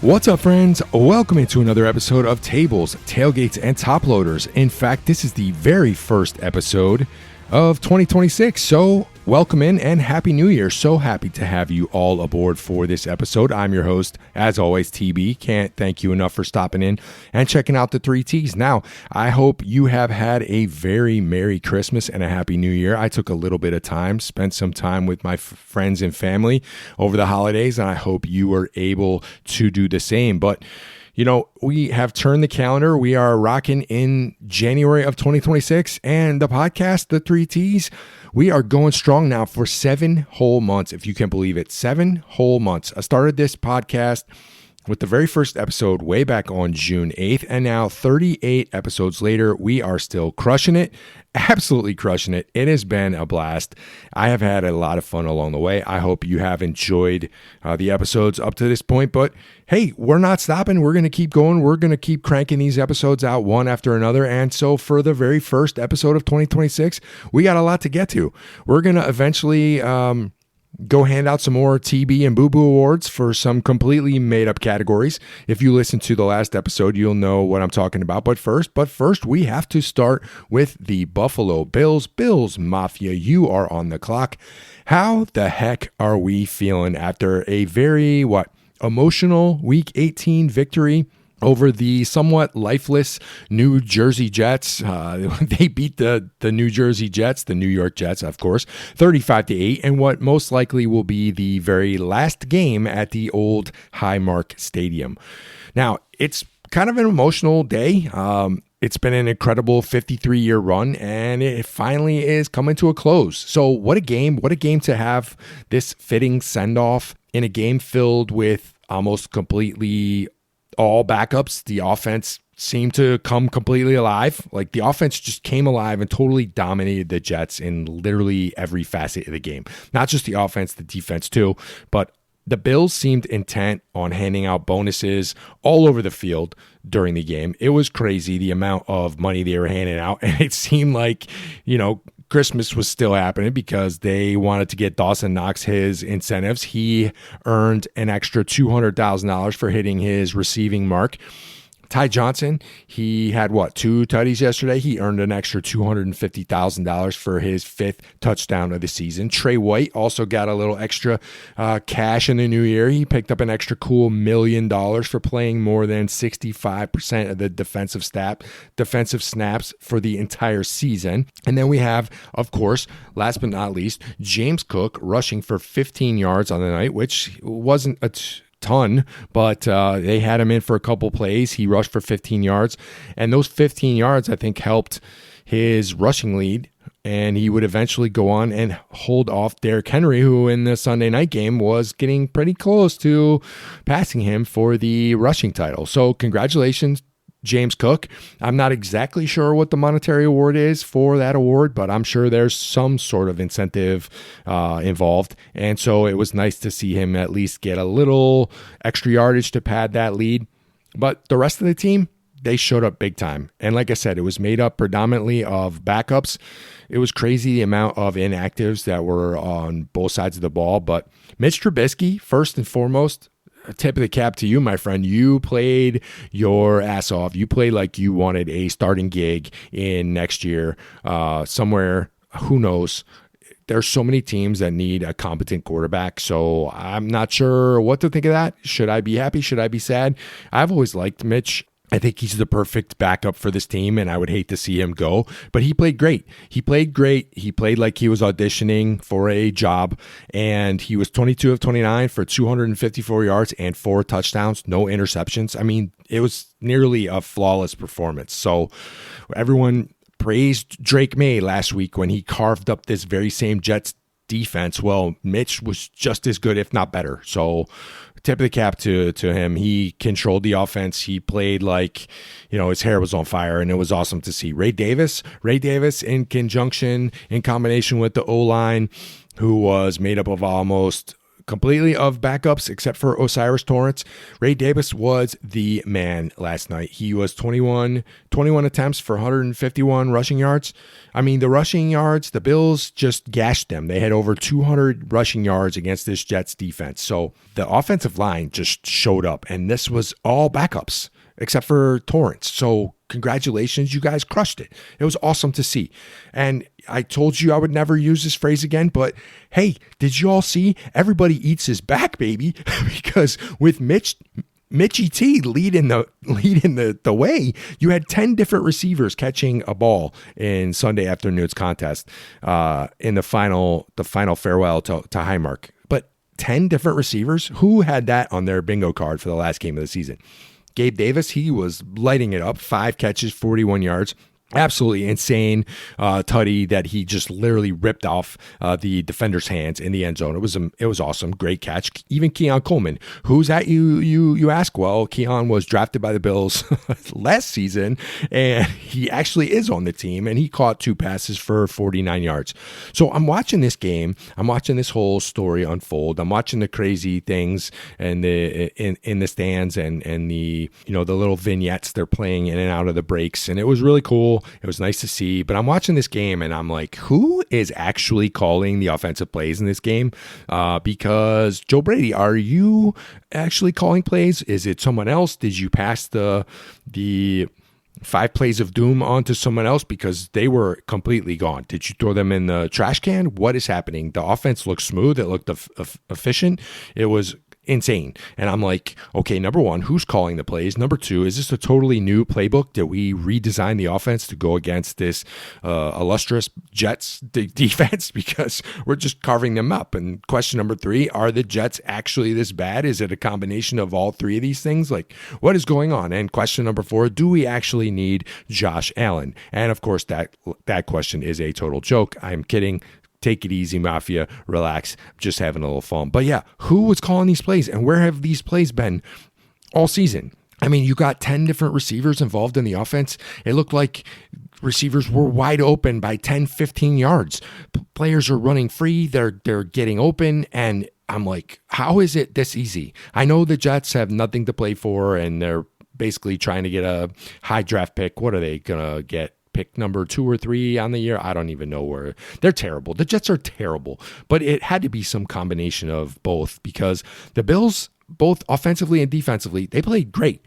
What's up, friends? Welcome into another episode of Tables, Tailgates, and Top Loaders. In fact, this is the very first episode of 2026. So welcome in and Happy New Year. So happy to have you all aboard for this episode. I'm your host, as always, TB. Can't thank you enough for stopping in and checking out the 3 T's. Now, I hope you have had a very Merry Christmas and a Happy New Year. I took a little bit of time, spent some time with my friends and family over the holidays, and I hope you were able to do the same. But you know, we have turned the calendar. We are rocking in January of 2026, and the podcast, the 3 T's, we are going strong now for 7 whole months, if you can believe it. 7 whole months. I started this podcast with the very first episode way back on June 8th, and now 38 episodes later, we are still crushing it, absolutely crushing it. It has been a blast. I have had a lot of fun along the way. I hope you have enjoyed the episodes up to this point, but hey, we're not stopping. We're going to keep going. We're going to keep cranking these episodes out one after another, and so for the very first episode of 2026, we got a lot to get to. We're going to eventually go hand out some more TB and Boo Boo awards for some completely made up categories. If you listen to the last episode, you'll know what I'm talking about. But first, we have to start with the Buffalo Bills. Bills Mafia, you are on the clock. How the heck are we feeling after a very, emotional Week 18 victory over the somewhat lifeless New Jersey Jets? They beat the New Jersey Jets, the New York Jets, of course, 35-8, and what most likely will be the very last game at the old Highmark Stadium. Now, it's kind of an emotional day. It's been an incredible 53-year run, and it finally is coming to a close. So what a game to have this fitting send-off in a game filled with almost completely all backups. The offense seemed to come completely alive. Like, the offense just came alive and totally dominated the Jets in literally every facet of the game. Not just the offense, the defense too, but the Bills seemed intent on handing out bonuses all over the field during the game. It was crazy the amount of money they were handing out, and it seemed like, Christmas was still happening because they wanted to get Dawson Knox his incentives. He earned an extra $200,000 for hitting his receiving mark. Ty Johnson, he had 2 tutties yesterday. He earned an extra $250,000 for his 5th touchdown of the season. Trey White also got a little extra cash in the new year. He picked up an extra cool $1 million for playing more than 65% of the defensive snaps for the entire season. And then we have, of course, last but not least, James Cook rushing for 15 yards on the night, which wasn't a ton, but they had him in for a couple plays. He rushed for 15 yards, and those 15 yards, I think, helped his rushing lead, and he would eventually go on and hold off Derrick Henry, who in the Sunday night game was getting pretty close to passing him for the rushing title. So congratulations, James Cook. I'm not exactly sure what the monetary award is for that award, but I'm sure there's some sort of incentive involved. And so it was nice to see him at least get a little extra yardage to pad that lead. But the rest of the team, they showed up big time. And like I said, it was made up predominantly of backups. It was crazy the amount of inactives that were on both sides of the ball. But Mitch Trubisky, first and foremost, a tip of the cap to you, my friend. You played your ass off. You played like you wanted a starting gig in next year somewhere. Who knows? There's so many teams that need a competent quarterback. So I'm not sure what to think of that. Should I be happy? Should I be sad? I've always liked Mitch. I think he's the perfect backup for this team, and I would hate to see him go. But he played great. He played like he was auditioning for a job, and he was 22 of 29 for 254 yards and 4 touchdowns, no interceptions. I mean, it was nearly a flawless performance. So everyone praised Drake May last week when he carved up this very same Jets defense. Well, Mitch was just as good, if not better. So tip of the cap to him. He controlled the offense. He played like, his hair was on fire, and it was awesome to see. Ray Davis in combination with the O-line, who was made up of almost completely of backups except for Osiris Torrance. Ray Davis was the man last night. He was 21 attempts for 151 rushing yards. I mean, the rushing yards, the Bills just gashed them. They had over 200 rushing yards against this Jets defense. So the offensive line just showed up, and this was all backups except for Torrance. So congratulations, you guys crushed it. It was awesome to see. And I told you I would never use this phrase again, but hey, did you all see? Everybody eats his back, baby, because with Mitchie T leading the way, you had 10 different receivers catching a ball in Sunday afternoon's contest in the final farewell to Highmark. But 10 different receivers, who had that on their bingo card for the last game of the season? Gabe Davis, he was lighting it up. 5 catches, 41 yards. Absolutely insane tutty that he just literally ripped off the defender's hands in the end zone. It was awesome. Great catch. Even Keon Coleman, who's that you ask? Well, Keon was drafted by the Bills last season, and he actually is on the team, and he caught 2 passes for 49 yards. So I'm watching this game. I'm watching this whole story unfold. I'm watching the crazy things and in the stands and the the little vignettes they're playing in and out of the breaks, and it was really cool. It was nice to see, but I'm watching this game and I'm like, who is actually calling the offensive plays in this game? Because Joe Brady, are you actually calling plays? Is it someone else? Did you pass the 5 plays of doom onto someone else because they were completely gone? Did you throw them in the trash can? What is happening? The offense looked smooth. It looked efficient. It was insane. And I'm like, okay, number 1, who's calling the plays? Number 2, is this a totally new playbook? Did we redesign the offense to go against this illustrious Jets defense? Because we're just carving them up. And question number 3, are the Jets actually this bad? Is it a combination of all 3 of these things? Like, what is going on? And question number 4, do we actually need Josh Allen? And of course, that question is a total joke. I'm kidding. Take it easy, Mafia. Relax. Just having a little fun. But yeah, who was calling these plays, and where have these plays been all season? I mean, you got 10 different receivers involved in the offense. It looked like receivers were wide open by 10, 15 yards. Players are running free. They're getting open, and I'm like, how is it this easy? I know the Jets have nothing to play for, and they're basically trying to get a high draft pick. What are they going to get? Pick number 2 or 3 on the year. I don't even know where. They're terrible. The Jets are terrible, but it had to be some combination of both, because the Bills, both offensively and defensively, they played great.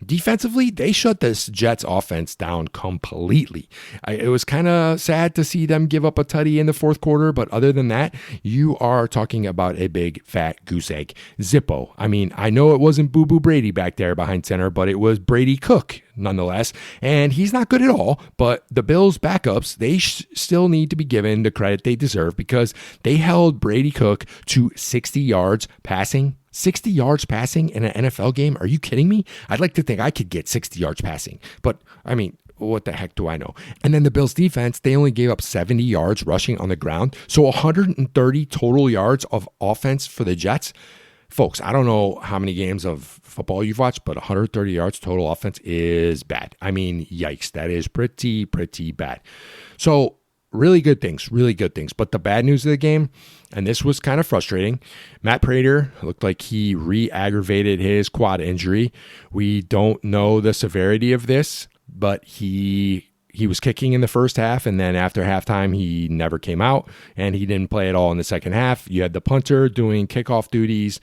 Defensively, they shut this Jets offense down completely. It was kind of sad to see them give up a tutty in the 4th quarter, but other than that, you are talking about a big fat goose egg. Zippo. I mean, I know it wasn't Boo Boo Brady back there behind center, but it was Brady Cook nonetheless, and he's not good at all, but the Bills backups, they still need to be given the credit they deserve, because they held Brady Cook to 60 yards passing. 60 yards passing in an NFL game? Are you kidding me? I'd like to think I could get 60 yards passing, but I mean, what the heck do I know? And then the Bills defense, they only gave up 70 yards rushing on the ground. So 130 total yards of offense for the Jets. Folks, I don't know how many games of football you've watched, but 130 yards total offense is bad. I mean, yikes, that is pretty bad. So really good things. But the bad news of the game, and this was kind of frustrating, Matt Prater looked like he re-aggravated his quad injury. We don't know the severity of this, but he was kicking in the first half, and then after halftime, he never came out, and he didn't play at all in the second half. You had the punter doing kickoff duties,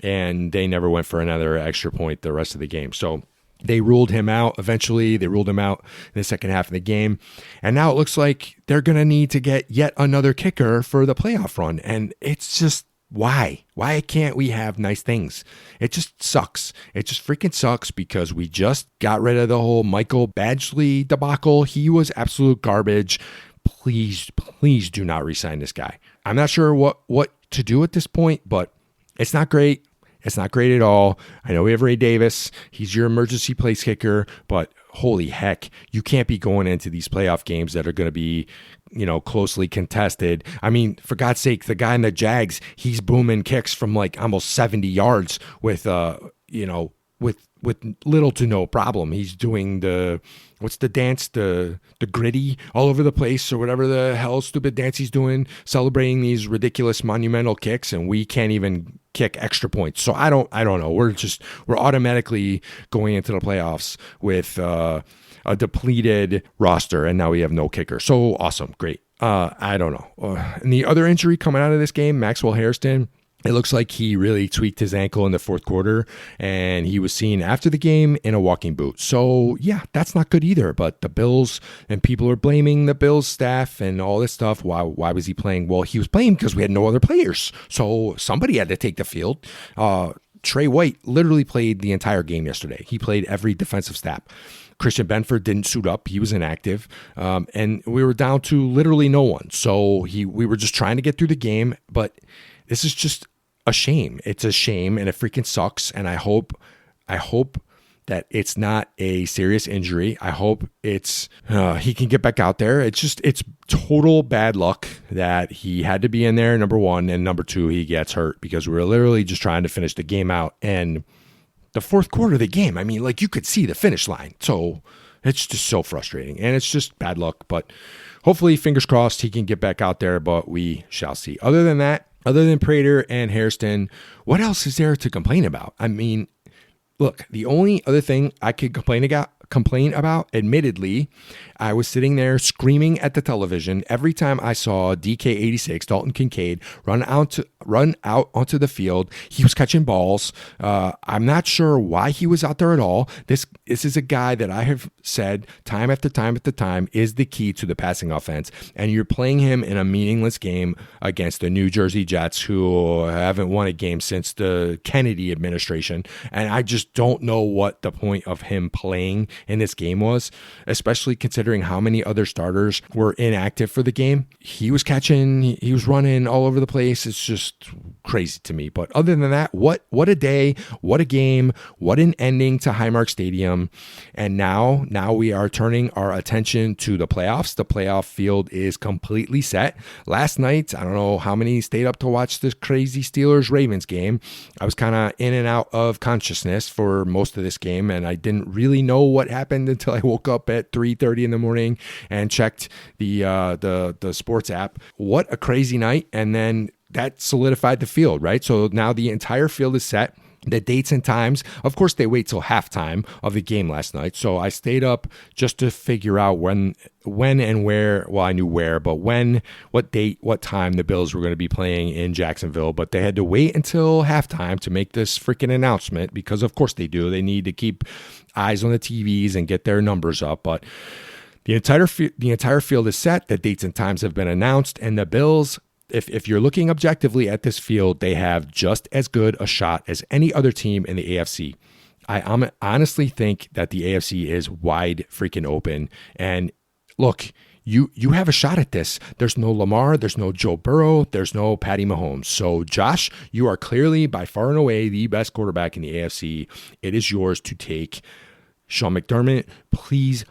and they never went for another extra point the rest of the game. So they ruled him out. Eventually, they ruled him out in the second half of the game. And now it looks like they're going to need to get yet another kicker for the playoff run. And it's just, why? Why can't we have nice things? It just sucks. It just freaking sucks, because we just got rid of the whole Michael Badgley debacle. He was absolute garbage. Please do not re-sign this guy. I'm not sure what to do at this point, but it's not great. It's not great at all. I know we have Ray Davis. He's your emergency place kicker, but holy heck, you can't be going into these playoff games that are going to be, closely contested. I mean, for God's sake, the guy in the Jags, he's booming kicks from like almost 70 yards with little to no problem. He's doing the what's the dance, the gritty all over the place or whatever the hell stupid dance he's doing, celebrating these ridiculous monumental kicks, and we can't even kick extra points. So I don't know. We're automatically going into the playoffs with a depleted roster, and now we have no kicker. So awesome, great. I don't know. And the other injury coming out of this game, Maxwell Hairston. It looks like he really tweaked his ankle in the fourth quarter, and he was seen after the game in a walking boot. So, yeah, that's not good either. But the Bills, and people are blaming the Bills staff and all this stuff. Why was he playing? Well, he was playing because we had no other players. So somebody had to take the field. Trey White literally played the entire game yesterday. He played every defensive snap. Christian Benford didn't suit up. He was inactive. And we were down to literally no one. So we were just trying to get through the game. But this is just a shame. It's a shame, and it freaking sucks. And I hope that it's not a serious injury. I hope it's he can get back out there. It's total bad luck that he had to be in there, number one, and number two, he gets hurt because we were literally just trying to finish the game out. And the fourth quarter of the game, I mean, like, you could see the finish line. So it's just so frustrating, and it's just bad luck. But hopefully, fingers crossed, he can get back out there, but we shall see. Other than that, other than Prater and Hairston, what else is there to complain about? I mean, look, the only other thing I could complain about, admittedly, I was sitting there screaming at the television every time I saw DK86, Dalton Kincaid, run out onto the field. He was catching balls. I'm not sure why he was out there at all. This is a guy that I have said time after time is the key to the passing offense, and you're playing him in a meaningless game against the New Jersey Jets, who haven't won a game since the Kennedy administration, and I just don't know what the point of him playing in this game was, especially considering how many other starters were inactive for the game. He was catching, he was running all over the place. It's just crazy to me. But other than that, what a day, what a game, what an ending to Highmark Stadium. And now we are turning our attention to the playoffs. The playoff field is completely set. Last night, I don't know how many stayed up to watch this crazy Steelers-Ravens game. I was kind of in and out of consciousness for most of this game, and I didn't really know what happened until I woke up at 3:30 in the morning and checked the sports app. What a crazy night. And then that solidified the field, right? So now the entire field is set. The dates and times, of course, they wait till halftime of the game last night. So I stayed up just to figure out when and where. Well, I knew where, but when, what date, what time the Bills were going to be playing in Jacksonville. But they had to wait until halftime to make this freaking announcement because, of course, they do. They need to keep eyes on the TVs and get their numbers up. But the entire field is set. The dates and times have been announced, and the Bills, if you're looking objectively at this field, they have just as good a shot as any other team in the AFC. I honestly think that the AFC is wide freaking open. And look, you have a shot at this. There's no Lamar, there's no Joe Burrow, there's no Patty Mahomes. So Josh, you are clearly by far and away the best quarterback in the AFC. It is yours to take. Sean McDermott, please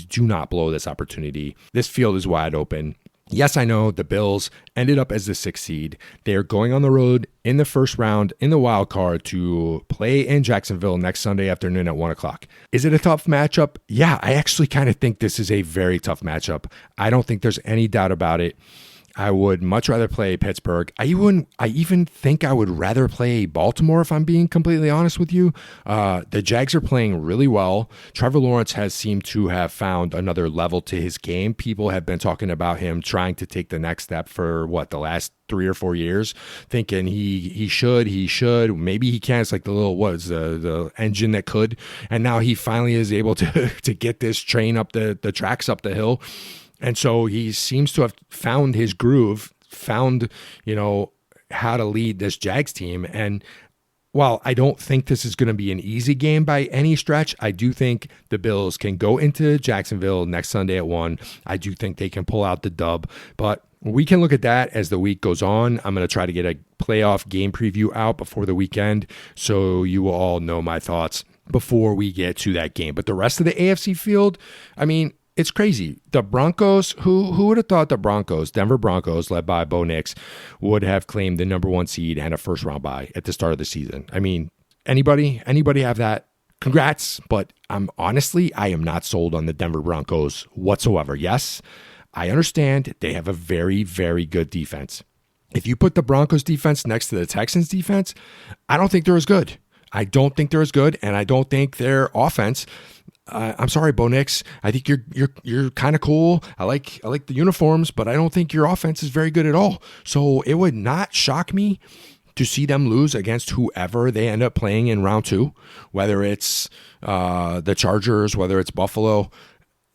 do not blow this opportunity. This field is wide open. Yes, I know the Bills ended up as the 6th seed. They are going on the road in the first round in the wild card to play in Jacksonville next Sunday afternoon at 1 o'clock. Is it a tough matchup? Yeah, I actually kind of think this is a very tough matchup. I don't think there's any doubt about it. I would much rather play Pittsburgh. I even think I would rather play Baltimore, if I'm being completely honest with you. The Jags are playing really well. Trevor Lawrence has seemed to have found another level to his game. People have been talking about him trying to take the next step for the last 3 or 4 years, thinking he should, maybe he can. It's like the little, the engine that could. And now he finally is able to get this train up the tracks up the hill. And so he seems to have found his groove, found, how to lead this Jags team. And while I don't think this is going to be an easy game by any stretch, I do think the Bills can go into Jacksonville next Sunday at 1. I do think they can pull out the dub. But we can look at that as the week goes on. I'm going to try to get a playoff game preview out before the weekend, so you will all know my thoughts before we get to that game. But the rest of the AFC field, I mean, it's crazy. The Broncos, who would have thought the Broncos, Denver Broncos, led by Bo Nix, would have claimed the number 1 seed and a first round bye at the start of the season? I mean, anybody have that congrats, but I am not sold on the Denver Broncos whatsoever. Yes, I understand they have a very, very good defense. If you put the Broncos defense next to the Texans defense, I don't think they're as good. I don't think they're as good, and I don't think their offense. I'm sorry, Bo Nix. I think you're kind of cool. I like the uniforms, but I don't think your offense is very good at all. So it would not shock me to see them lose against whoever they end up playing in round 2, whether it's the Chargers, whether it's Buffalo.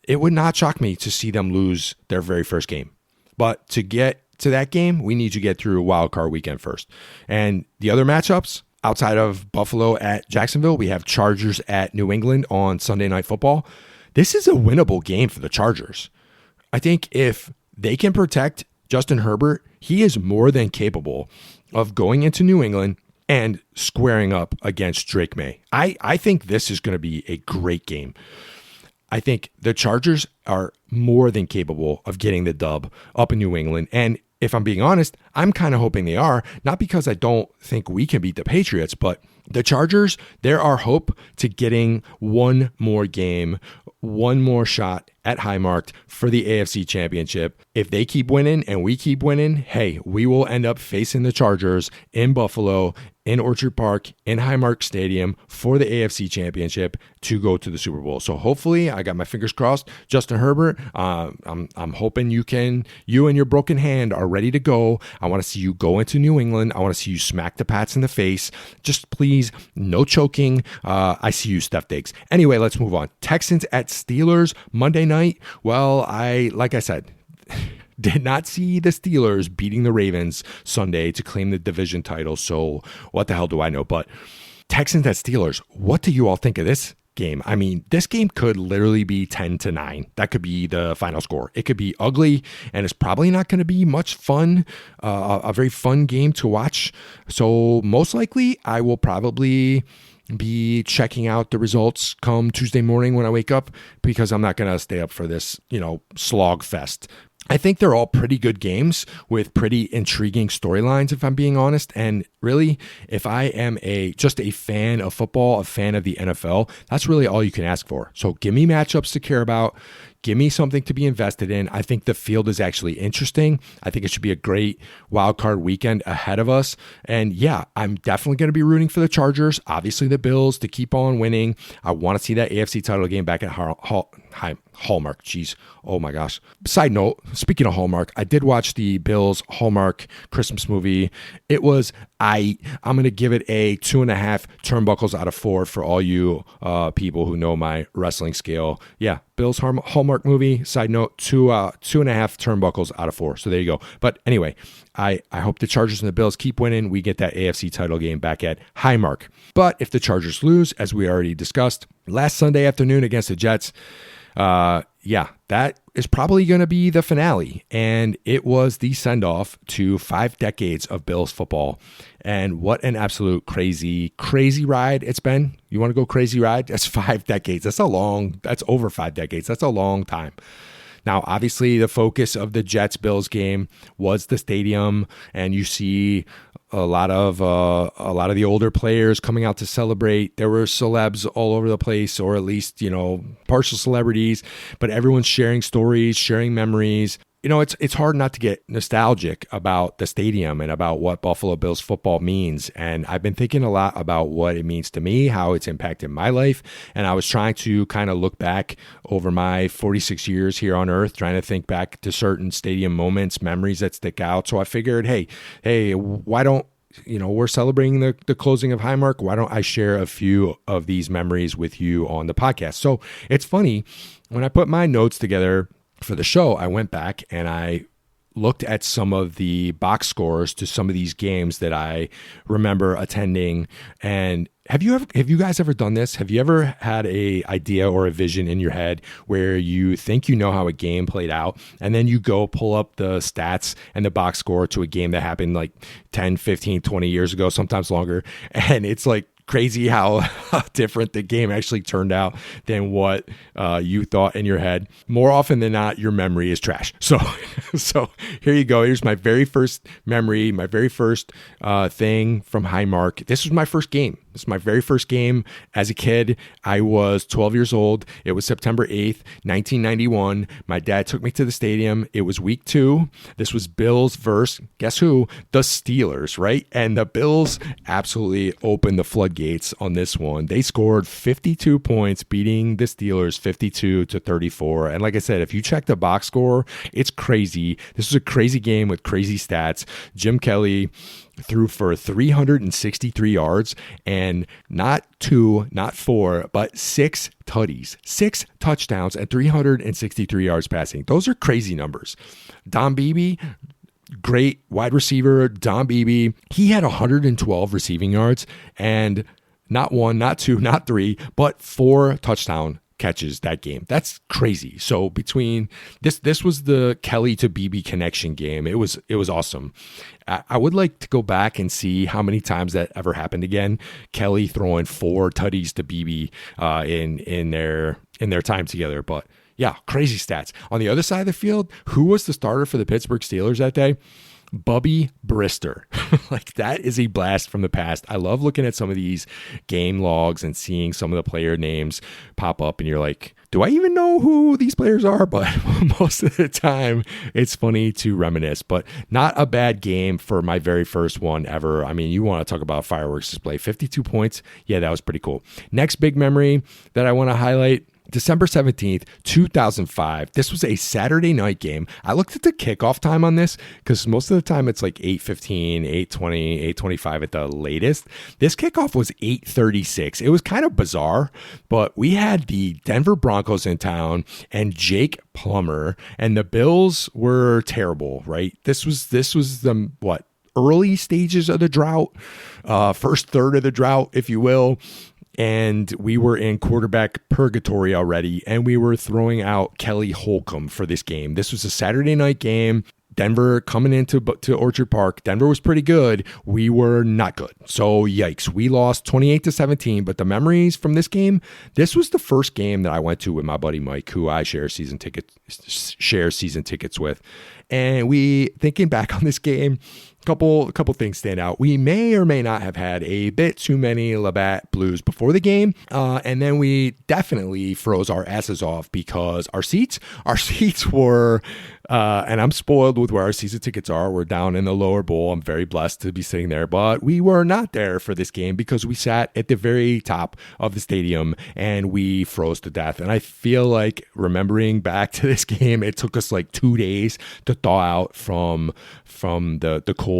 It would not shock me to see them lose their very first game. But to get to that game, we need to get through a wild card weekend first. And the other matchups, outside of Buffalo at Jacksonville, we have Chargers at New England on Sunday Night Football. This is a winnable game for the Chargers. I think if they can protect Justin Herbert, he is more than capable of going into New England and squaring up against Drake May. I think this is going to be a great game. I think the Chargers are more than capable of getting the dub up in New England. And if I'm being honest, I'm kind of hoping they are, not because I don't think we can beat the Patriots, but the Chargers, they're our hope to getting one more game, one more shot at Highmark for the AFC Championship. If they keep winning and we keep winning, hey, we will end up facing the Chargers in Buffalo, in Orchard Park, in Highmark Stadium for the AFC Championship to go to the Super Bowl. So hopefully, I got my fingers crossed. Justin Herbert, I'm hoping you and your broken hand are ready to go. I want to see you go into New England. I want to see you smack the Pats in the face. Just please, no choking. I see you, Steph Diggs. Anyway, let's move on. Texans at Steelers Monday night. Well, like I said, did not see the Steelers beating the Ravens Sunday to claim the division title. So what the hell do I know? But Texans at Steelers, what do you all think of this game? I mean, this game could literally be 10-9. That could be the final score. It could be ugly, and it's probably not going to be much fun, a very fun game to watch. So most likely, I will probably be checking out the results come Tuesday morning when I wake up, because I'm not going to stay up for this, slog fest. I think they're all pretty good games with pretty intriguing storylines, if I'm being honest. And really, if I am just a fan of football, a fan of the NFL, that's really all you can ask for. So give me matchups to care about. Give me something to be invested in. I think the field is actually interesting. I think it should be a great wild card weekend ahead of us. And yeah, I'm definitely going to be rooting for the Chargers, obviously the Bills to keep on winning. I want to see that AFC title game back at Hallmark. Jeez. Oh my gosh. Side note, speaking of Hallmark, I did watch the Bills Hallmark Christmas movie. It was I'm going to give it a 2.5 turnbuckles out of 4 for all you people who know my wrestling scale. Yeah, Bills Hallmark movie. Side note, 2.5 turnbuckles out of 4. So there you go. But anyway, I hope the Chargers and the Bills keep winning. We get that AFC title game back at Highmark. But if the Chargers lose, as we already discussed last Sunday afternoon against the Jets, that is probably going to be the finale. And it was the send-off to 5 decades of Bills football. And what an absolute crazy, crazy ride it's been. You want to go crazy ride? That's 5 decades. That's over 5 decades. That's a long time. Now, obviously, the focus of the Jets-Bills game was the stadium, and you see a lot of the older players coming out to celebrate. There were celebs all over the place, or at least, partial celebrities, but everyone's sharing stories, sharing memories. It's hard not to get nostalgic about the stadium and about what Buffalo Bills football means. And I've been thinking a lot about what it means to me, how it's impacted my life. And I was trying to kind of look back over my 46 years here on earth, trying to think back to certain stadium moments, memories that stick out. So I figured, hey, why don't, we're celebrating the closing of Highmark. Why don't I share a few of these memories with you on the podcast? So it's funny, when I put my notes together for the show, I went back and I looked at some of the box scores to some of these games that I remember attending. And have you guys ever done this? Have you ever had a idea or a vision in your head where you think you know how a game played out, and then you go pull up the stats and the box score to a game that happened like 10, 15, 20 years ago, sometimes longer, and it's like crazy how different the game actually turned out than what you thought in your head. More often than not, your memory is trash. So here you go. Here's my very first memory, my very first thing from Highmark. This was my first game. This is my very first game as a kid. I was 12 years old. It was September 8th, 1991. My dad took me to the stadium. It was week 2. This was Bills versus, guess who? The Steelers, right? And the Bills absolutely opened the floodgates on this one. They scored 52 points, beating the Steelers 52-34. And like I said, if you check the box score, it's crazy. This was a crazy game with crazy stats. Jim Kelly threw for 363 yards and not 2, not 4, but 6 tutties, 6 touchdowns and 363 yards passing. Those are crazy numbers. Don Beebe, great wide receiver. Don Beebe, he had 112 receiving yards and not 1, not 2, not 3, but 4 touchdown catches that game. That's crazy. So between this was the Kelly to Beebe connection game. It was awesome. I would like to go back and see how many times that ever happened again. Kelly throwing 4 tutties to Beebe in their time together. But yeah, crazy stats. On the other side of the field, who was the starter for the Pittsburgh Steelers that day? Bubby Brister. Like, that is a blast from the past. I love looking at some of these game logs and seeing some of the player names pop up, and you're like, do I even know who these players are? But most of the time, it's funny to reminisce. But not a bad game for my very first one ever. I mean, you want to talk about fireworks display. 52 points. Yeah, that was pretty cool. Next big memory that I want to highlight, December 17th, 2005. This was a Saturday night game. I looked at the kickoff time on this because most of the time it's like 8:15, 8:20, 8:25 at the latest. This kickoff was 8:36. It was kind of bizarre, but we had the Denver Broncos in town and Jake Plummer, and the Bills were terrible, right? This was the early stages of the drought, first third of the drought, if you will. And we were in quarterback purgatory already, and we were throwing out Kelly Holcomb for this game. This was a Saturday night game. Denver coming into Orchard Park. Denver was pretty good. We were not good. So yikes. We lost 28-17. But the memories from this game, this was the first game that I went to with my buddy Mike, who I share season tickets with. And we, thinking back on this game, couple things stand out. We may or may not have had a bit too many Labatt Blues before the game, and then we definitely froze our asses off because our seats were, and I'm spoiled with where our season tickets are. We're down in the lower bowl. I'm very blessed to be sitting there, but we were not there for this game because we sat at the very top of the stadium and we froze to death. And I feel like, remembering back to this game, it took us like 2 days to thaw out from the cold.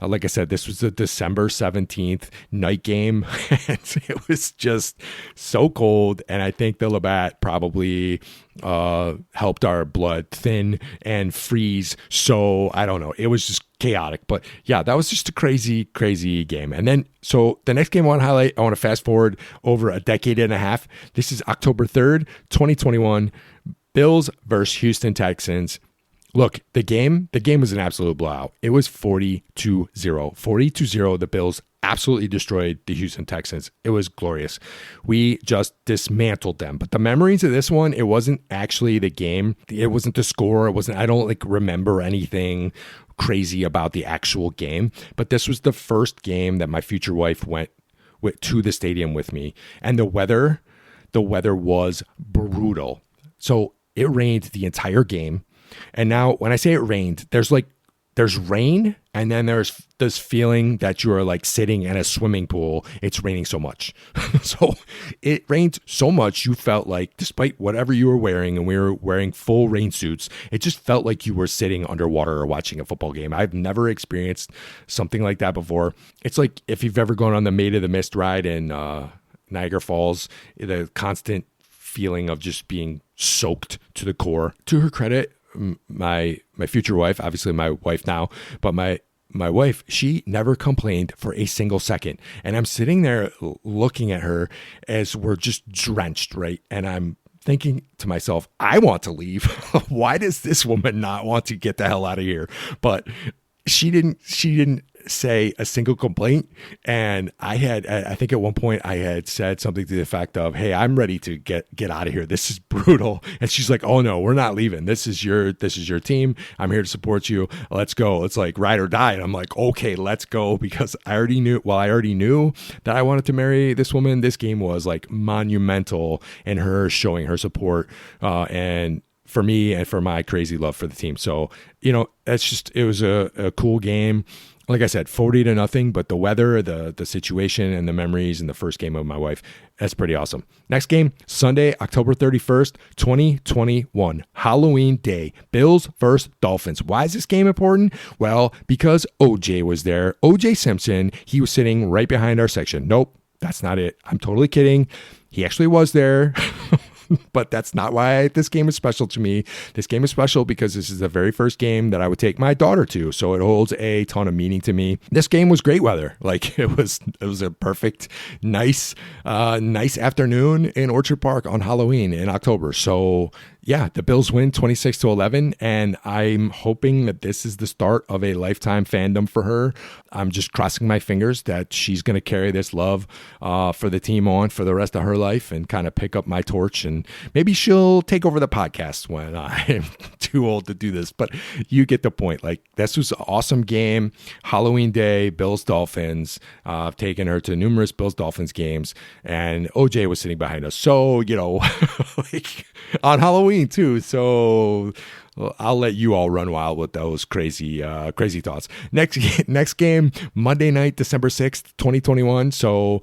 Like I said, this was the December 17th night game, and it was just so cold. And I think the Labatt probably helped our blood thin and freeze. So I don't know. It was just chaotic. But yeah, that was just a crazy, crazy game. And then, so the next game I want to highlight, I want to fast forward over a decade and a half. This is October 3rd, 2021, Bills versus Houston Texans. Look, the game was an absolute blowout. It was 40-0. 40-0. The Bills absolutely destroyed the Houston Texans. It was glorious. We just dismantled them. But the memories of this one, it wasn't actually the game. It wasn't the score. I don't remember anything crazy about the actual game. But this was the first game that my future wife went to the stadium with me. And the weather was brutal. So it rained the entire game. And now when I say it rained, there's rain, and then there's this feeling that you are like sitting in a swimming pool. It's raining so much. So it rained so much, you felt like, despite whatever you were wearing, and we were wearing full rain suits, it just felt like you were sitting underwater or watching a football game. I've never experienced something like that before. It's like if you've ever gone on the Maid of the Mist ride in Niagara Falls, the constant feeling of just being soaked to the core. To her credit, my future wife, obviously my wife now, but my wife, she never complained for a single second. And I'm sitting there looking at her as we're just drenched, right? And I'm thinking to myself, I want to leave. Why does this woman not want to get the hell out of here? But she didn't say a single complaint. And I think at one point I had said something to the effect of, hey, I'm ready to get out of here. This is brutal. And she's like, oh no, we're not leaving. This is your team. I'm here to support you. Let's go. It's like ride or die. And I'm like, okay, let's go. Because I already knew that I wanted to marry this woman. This game was like monumental in her showing her support, and for me and for my crazy love for the team. So, it was a cool game. Like I said, 40-0, but the weather, the situation, and the memories in the first game of my wife, that's pretty awesome. Next game, Sunday, October 31st, 2021, Halloween Day, Bills versus Dolphins. Why is this game important? Well, because OJ was there. OJ Simpson, he was sitting right behind our section. Nope, that's not it. I'm totally kidding. He actually was there. But that's not why this game is special to me. This game is special because this is the very first game that I would take my daughter to. So it holds a ton of meaning to me. This game was great weather. Like it was a perfect, nice afternoon in Orchard Park on Halloween in October. So yeah, the Bills win 26-11, and I'm hoping that this is the start of a lifetime fandom for her. I'm just crossing my fingers that she's going to carry this love for the team on for the rest of her life and kind of pick up my torch, and maybe she'll take over the podcast when I'm too old to do this, but you get the point. Like, this was an awesome game. Halloween Day, Bills Dolphins. I've taken her to numerous Bills Dolphins games, and OJ was sitting behind us. So, like on Halloween too. So I'll let you all run wild with those crazy thoughts. Next game, Monday night, December 6th, 2021. So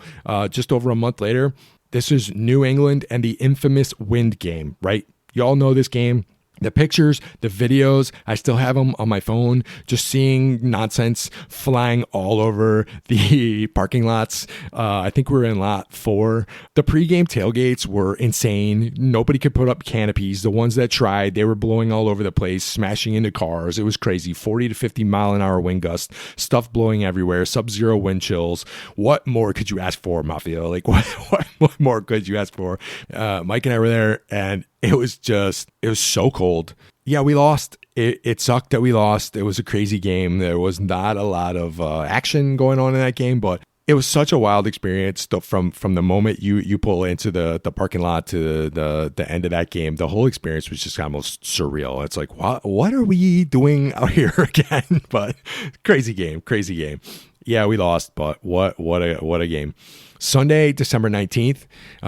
just over a month later. This is New England and the infamous wind game, right? You all know this game. The pictures, the videos, I still have them on my phone, just seeing nonsense flying all over the parking lots. I think we were in lot 4. The pregame tailgates were insane. Nobody could put up canopies. The ones that tried, they were blowing all over the place, smashing into cars. It was crazy. 40 to 50 mile an hour wind gusts, stuff blowing everywhere, sub-zero wind chills. What more could you ask for, Mafia? Like, what more could you ask for? Mike and I were there, and it was so cold. Yeah, we lost. It sucked that we lost. It was a crazy game. There was not a lot of action going on in that game, but it was such a wild experience from the moment you pull into the parking lot to the end of that game. The whole experience was just almost surreal. It's like, what are we doing out here again? But crazy game. Yeah, we lost, but what a game. Sunday, December 19th.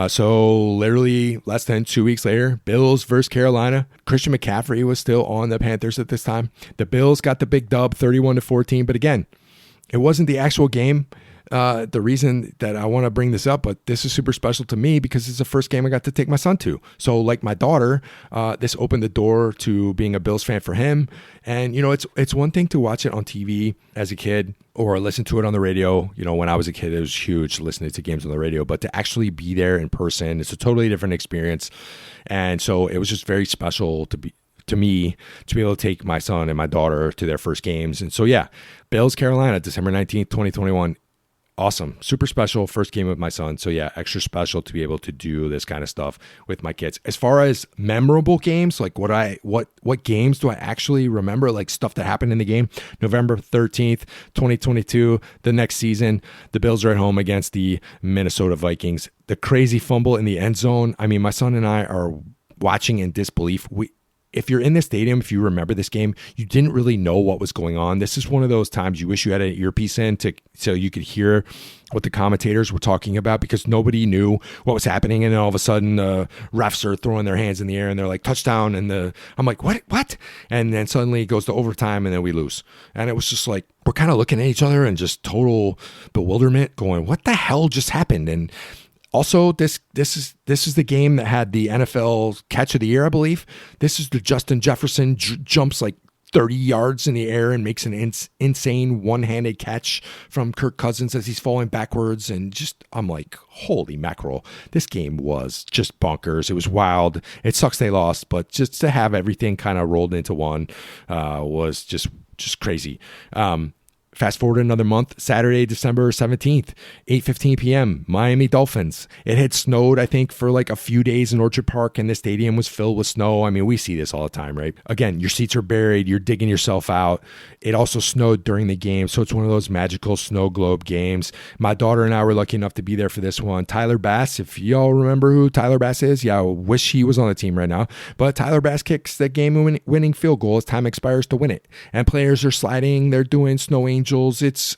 So literally less than 2 weeks later, Bills versus Carolina. Christian McCaffrey was still on the Panthers at this time. The Bills got the big dub, 31-14. But again, it wasn't the actual game. The reason that I want to bring this up, but this is super special to me because it's the first game I got to take my son to. So like my daughter, this opened the door to being a Bills fan for him. And, it's one thing to watch it on TV as a kid or listen to it on the radio. When I was a kid, it was huge listening to games on the radio, but to actually be there in person, it's a totally different experience. And so it was just very special to me to be able to take my son and my daughter to their first games. And so, yeah, Bills, Carolina, December 19th, 2021. Awesome. Super special first game with my son. So yeah, extra special to be able to do this kind of stuff with my kids. As far as memorable games, like what games do I actually remember, like stuff that happened in the game? November 13th, 2022, the next season, the Bills are at home against the Minnesota Vikings. The crazy fumble in the end zone. I mean, my son and I are watching in disbelief. If you're in the stadium, if you remember this game, you didn't really know what was going on. This is one of those times you wish you had an earpiece in so you could hear what the commentators were talking about, because nobody knew what was happening. And then all of a sudden, the refs are throwing their hands in the air and they're like, touchdown. And I'm like, what? And then suddenly it goes to overtime and then we lose. And it was just like, we're kind of looking at each other and just total bewilderment going, what the hell just happened? And also, this is the game that had the NFL catch of the year, I believe. This is the Justin Jefferson jumps like 30 yards in the air and makes an insane one-handed catch from Kirk Cousins as he's falling backwards. And I'm like, holy mackerel. This game was just bonkers. It was wild. It sucks they lost, but just to have everything kind of rolled into one was just crazy. Fast forward another month, Saturday, December 17th, 8:15 p.m., Miami Dolphins. It had snowed, I think, for like a few days in Orchard Park, and the stadium was filled with snow. I mean, we see this all the time, right? Again, your seats are buried. You're digging yourself out. It also snowed during the game, so it's one of those magical snow globe games. My daughter and I were lucky enough to be there for this one. Tyler Bass, if y'all remember who Tyler Bass is, yeah, I wish he was on the team right now. But Tyler Bass kicks the game-winning field goal as time expires to win it. And players are sliding. They're doing snow angels. It's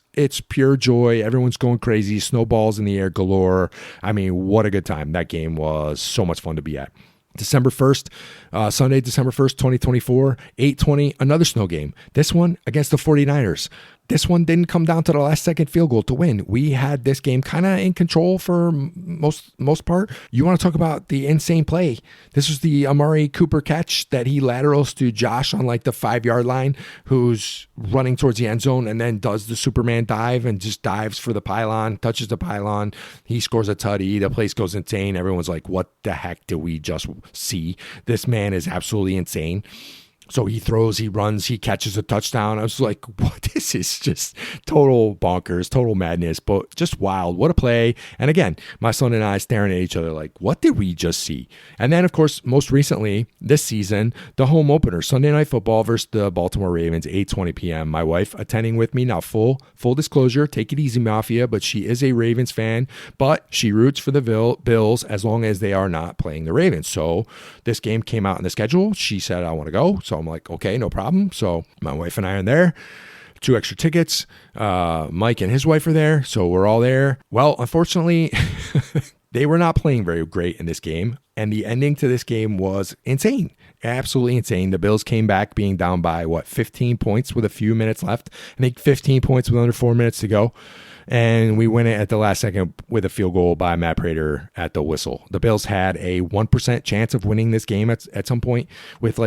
pure joy. Everyone's going crazy. Snowballs in the air galore. I mean, what a good time. That game was so much fun to be at. December 1st, Sunday, December 1st, 2024, 8:20, another snow game. This one against the 49ers. This one didn't come down to the last second field goal to win. We had this game kind of in control for most part. You want to talk about the insane play. This was the Amari Cooper catch that he laterals to Josh on like the 5-yard line, who's running towards the end zone and then does the Superman dive and just dives for the pylon, touches the pylon. He scores a tutty. The place goes insane. Everyone's like, what the heck did we just see? This man is absolutely insane. So he throws, he runs, he catches a touchdown. I was like, what? This is just total bonkers, total madness, but just wild. What a play. And again, my son and I staring at each other like, what did we just see? And then, of course, most recently, this season, the home opener, Sunday Night Football versus the Baltimore Ravens, 8:20 p.m. My wife attending with me. Now, full disclosure, take it easy, Mafia, but she is a Ravens fan, but she roots for the Bills as long as they are not playing the Ravens. So this game came out in the schedule. She said, I want to go. So I'm like, okay, no problem. So my wife and I are there. 2 extra tickets. Mike and his wife are there. So we're all there. Well, unfortunately, they were not playing very great in this game. And the ending to this game was insane. Absolutely insane. The Bills came back being down by, 15 points with a few minutes left. I think 15 points with under 4 minutes to go. And we win it at the last second with a field goal by Matt Prater at the whistle. The Bills had a 1% chance of winning this game at some point with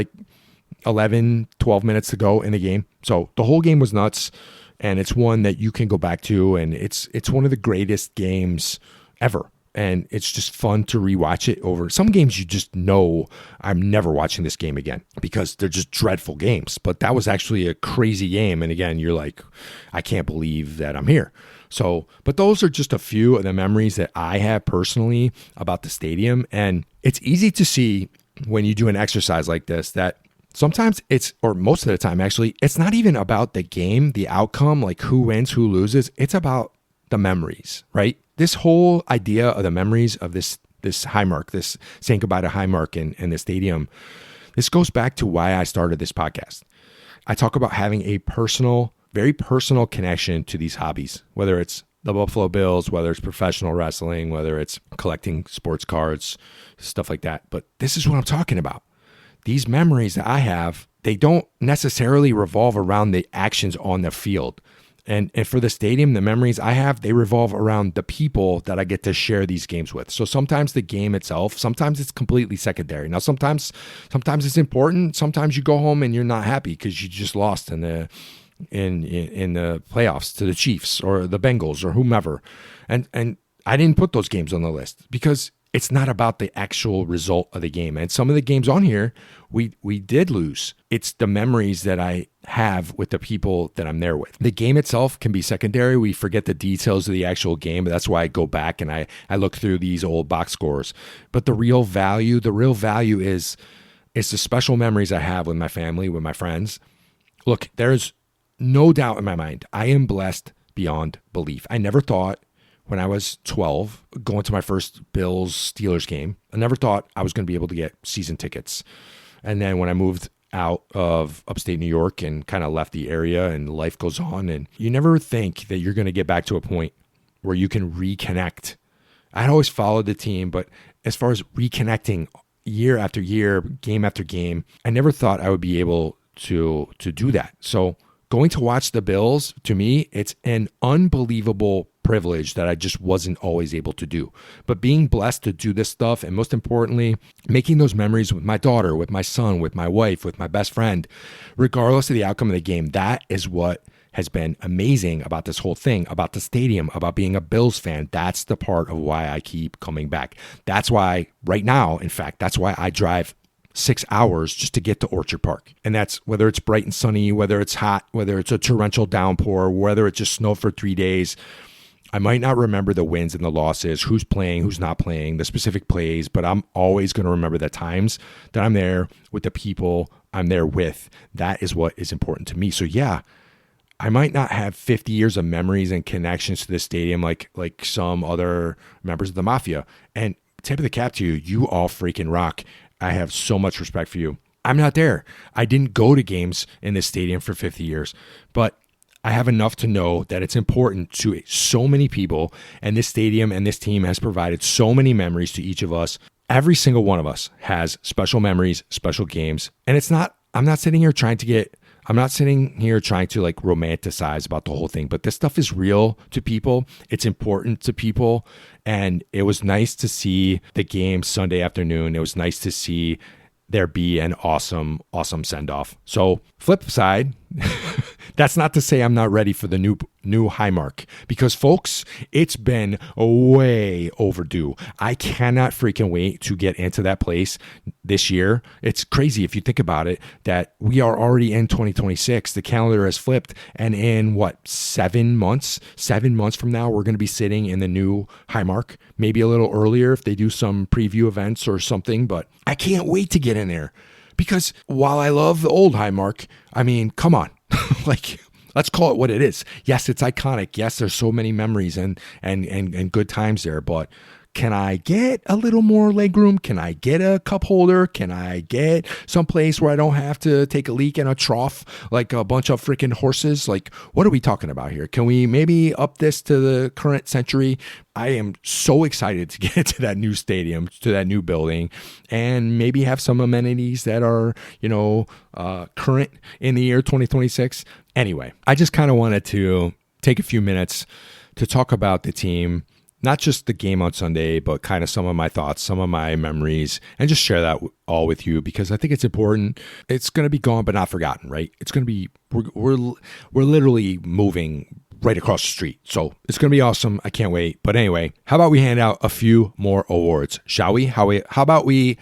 11, 12 minutes to go in the game. So the whole game was nuts, and it's one that you can go back to, and it's one of the greatest games ever. And it's just fun to rewatch it over. Some games you just know I'm never watching this game again because they're just dreadful games. But that was actually a crazy game. And again, you're like, I can't believe that I'm here. So, but those are just a few of the memories that I have personally about the stadium. And it's easy to see when you do an exercise like this that sometimes or most of the time actually, it's not even about the game, the outcome, like who wins, who loses. It's about the memories, right? This whole idea of the memories of this Highmark, this saying goodbye to Highmark and the stadium, this goes back to why I started this podcast. I talk about having a very personal connection to these hobbies, whether it's the Buffalo Bills, whether it's professional wrestling, whether it's collecting sports cards, stuff like that. But this is what I'm talking about. These memories that I have, they don't necessarily revolve around the actions on the field. And for the stadium, the memories I have, they revolve around the people that I get to share these games with. So sometimes the game itself, sometimes it's completely secondary. Now, sometimes it's important. Sometimes you go home and you're not happy because you just lost in the playoffs to the Chiefs or the Bengals or whomever. And I didn't put those games on the list because it's not about the actual result of the game. And some of the games on here, we did lose. It's the memories that I have with the people that I'm there with. The game itself can be secondary. We forget the details of the actual game, but that's why I go back and I look through these old box scores. But the real value is the special memories I have with my family, with my friends. Look, there's no doubt in my mind, I am blessed beyond belief. I never thought when I was 12, going to my first Bills-Steelers game, I never thought I was going to be able to get season tickets. And then when I moved out of upstate New York and kind of left the area and life goes on, and you never think that you're going to get back to a point where you can reconnect. I'd always followed the team, but as far as reconnecting year after year, game after game, I never thought I would be able to do that. So going to watch the Bills, to me, it's an unbelievable privilege that I just wasn't always able to do. But being blessed to do this stuff, and most importantly, making those memories with my daughter, with my son, with my wife, with my best friend, regardless of the outcome of the game, that is what has been amazing about this whole thing, about the stadium, about being a Bills fan. That's the part of why I keep coming back. That's why right now, in fact, that's why I drive 6 hours just to get to Orchard Park. And that's whether it's bright and sunny, whether it's hot, whether it's a torrential downpour, whether it just snowed for 3 days. I might not remember the wins and the losses, who's playing, who's not playing, the specific plays, but I'm always going to remember the times that I'm there with the people I'm there with. That is what is important to me. So yeah, I might not have 50 years of memories and connections to this stadium like some other members of the Mafia. And tip of the cap to you, you all freaking rock. I have so much respect for you. I'm not there. I didn't go to games in this stadium for 50 years, but I have enough to know that it's important to so many people, and this stadium and this team has provided so many memories to each of us. Every single one of us has special memories, special games, and I'm not sitting here trying to like romanticize about the whole thing, but this stuff is real to people. It's important to people, and it was nice to see the game Sunday afternoon. It was nice to see there be an awesome send-off. So flip side, that's not to say I'm not ready for the new Highmark, because folks, it's been way overdue. I cannot freaking wait to get into that place this year. It's crazy if you think about it, that we are already in 2026. The calendar has flipped, and in 7 months from now, we're going to be sitting in the new Highmark, maybe a little earlier if they do some preview events or something, but I can't wait to get in there, because while I love the old Highmark, I mean, come on, like, let's call it what it is. Yes, it's iconic. Yes, there's so many memories and good times there, but can I get a little more legroom? Can I get a cup holder? Can I get some place where I don't have to take a leak in a trough like a bunch of freaking horses? Like, what are we talking about here? Can we maybe up this to the current century? I am so excited to get to that new stadium, to that new building, and maybe have some amenities that are, current in the year 2026. Anyway, I just kind of wanted to take a few minutes to talk about the team, not just the game on Sunday, but kind of some of my thoughts, some of my memories, and just share that all with you, because I think it's important. It's going to be gone, but not forgotten, right? It's going to be, we're literally moving right across the street. So it's going to be awesome. I can't wait. But anyway, how about we hand out a few more awards, shall we? How about we,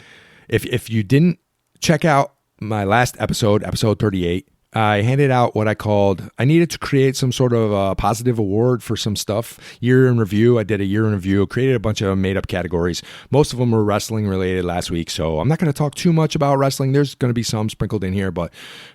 if you didn't check out my last episode 38, I handed out what I needed to create some sort of a positive award for some stuff. Year in review. I did a year in review, created a bunch of made up categories. Most of them were wrestling related last week. So I'm not going to talk too much about wrestling. There's going to be some sprinkled in here, but